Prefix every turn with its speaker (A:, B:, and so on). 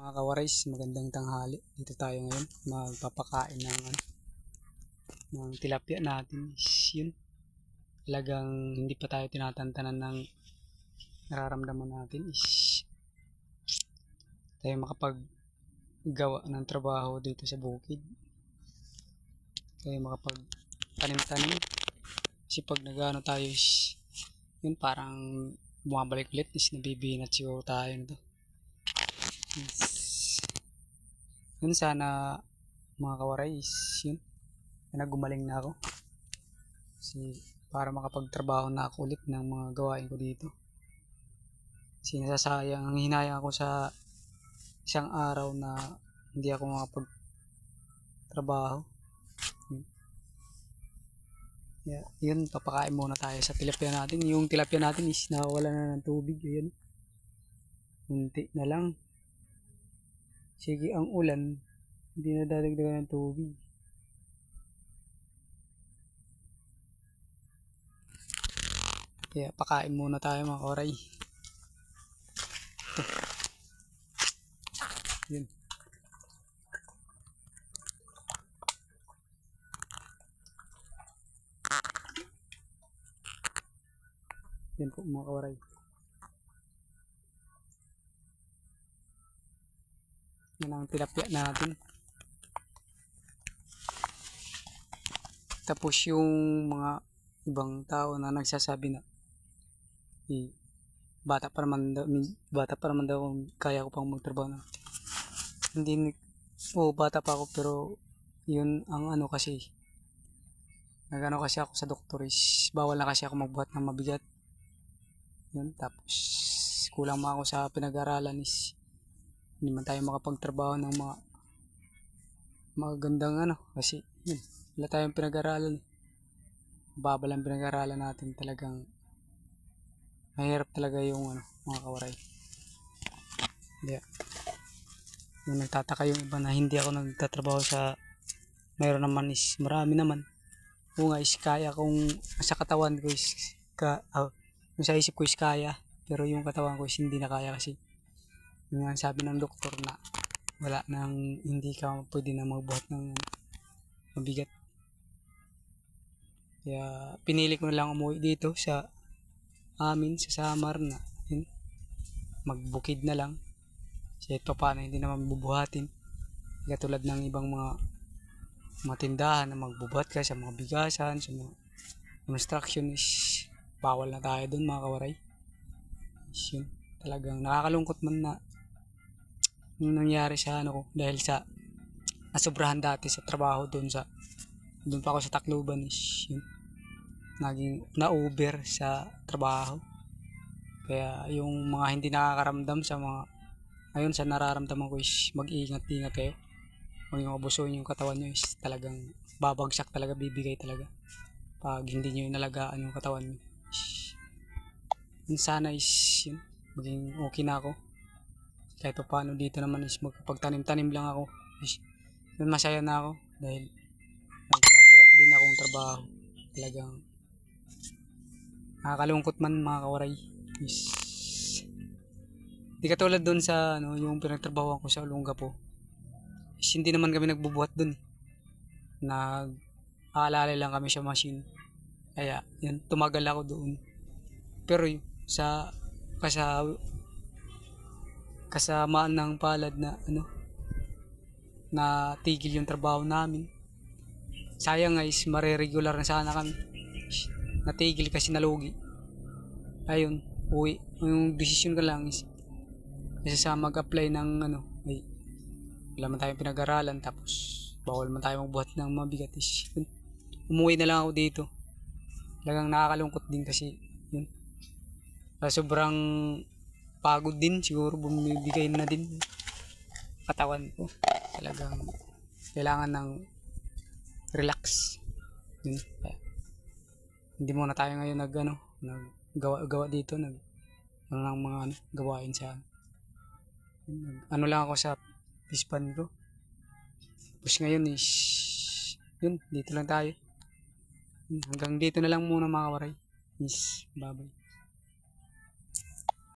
A: Mga kawarais, magandang tanghali. Dito tayo ngayon, magpapakain ng tilapia natin. Yun, talagang hindi pa tayo tinatantanan ng nararamdaman natin is tayo makapaggawa ng trabaho dito sa bukid. Tayo makapagtanim-tanim. Kasi pag nagano tayo is yun, parang bumabalik ulit is nabibinat siguro tayo nito. Yun, sana mga kawarais, yun, na gumaling na ako kasi para makapagtrabaho na ako ulit ng mga gawain ko dito. Kasi nasasayang, ang hinayang ako sa isang araw na hindi ako makapagtrabaho. Yun, papakain muna tayo sa tilapia natin. Yung tilapia natin is nawawala na ng tubig. Ayun, unti na lang. Sige, ang ulan, hindi na dadagdagan ng tubig. Kaya pakain muna tayo mga koray. Yun. Yan po mga koray. Yan ang tilapia natin. Tapos yung mga ibang tao na nagsasabi na bata pa naman daw kaya ko pang magtrabaho na. Hindi, bata pa ako, pero yun ang ano kasi. Nagano kasi ako sa doktor is bawal na kasi ako magbuhat ng mabigat. Yun, tapos kulang mo ako sa pinag-aralan is hindi man tayo makapagtrabaho ng mga magandang ano kasi yun, wala tayong pinag-aralan. Baba lang pinag-aralan natin, talagang mahirap talaga yung ano, mga kawaray. Yeah. Yung nagtataka yung iba na hindi ako nagtatrabaho sa mayroon naman is marami naman. Kung nga is kaya, kung sa katawan ko is yung sa isip ko is kaya, pero yung katawan ko is hindi na kaya kasi yung sabi ng doktor na wala nang, hindi ka pwede na magbuhat ng mabigat. Kaya pinili ko na lang umuwi dito sa amin sa Samar na yun, magbukid na lang. Kasi ito paano hindi naman bubuhatin. Katulad ng ibang mga tindahan na magbubuhat ka sa mga bigasan, sa mga construction is bawal na tayo dun mga kawaray. Yun, talagang nakakalungkot man na yung nangyari sa ano ko dahil sa nasobrahan dati sa trabaho doon pa ako sa Tacloban is yun, naging na-over sa trabaho. Kaya yung mga hindi nakakaramdam sa mga ayun, sa nararamdaman ko is mag-iingat-ingat kayo. Huwag nyo abusuin yung katawan nyo is talagang babagsak talaga, bibigay talaga pag hindi nyo inalagaan yung katawan nyo. Yun, sana is yun, maging okay na ako. Kahit pa paano dito naman is magpagtanim-tanim lang ako. Yun, masaya na ako dahil may ginagawa din akong trabaho. Talagang nakakalungkot man mga kawaray. Di katulad dun sa ano, yung pinagtrabahoan ko sa Olongapo. Hindi naman kami nagbubuhat dun. Nag-aalala lang kami sa machine. Kaya yun, tumagal ako doon. Pero sa kasamaan ng palad na ano, na tigil yung trabaho namin. Sayang guys, mare-regular na sana kami. Natigil kasi nalugi. Ayun, uwi. Yung decision ko lang is isa sa mag-apply ng ano, ay wala man tayong pinag-aralan, tapos bawal man tayo magbuhat ng mabigat is yun, umuwi na lang ako dito. Talagang nakakalungkot din kasi yun, sobrang pagod din siguro, bumibigay na din katawan ko. Talagang kailangan ng relax yun. Hindi muna tayo ngayon naggawa dito, ng mga gawain sa ano lang ako sa pispan ko. Tapos ngayon is yun, dito lang tayo. Hanggang dito na lang muna mga kawaray. Bye bye.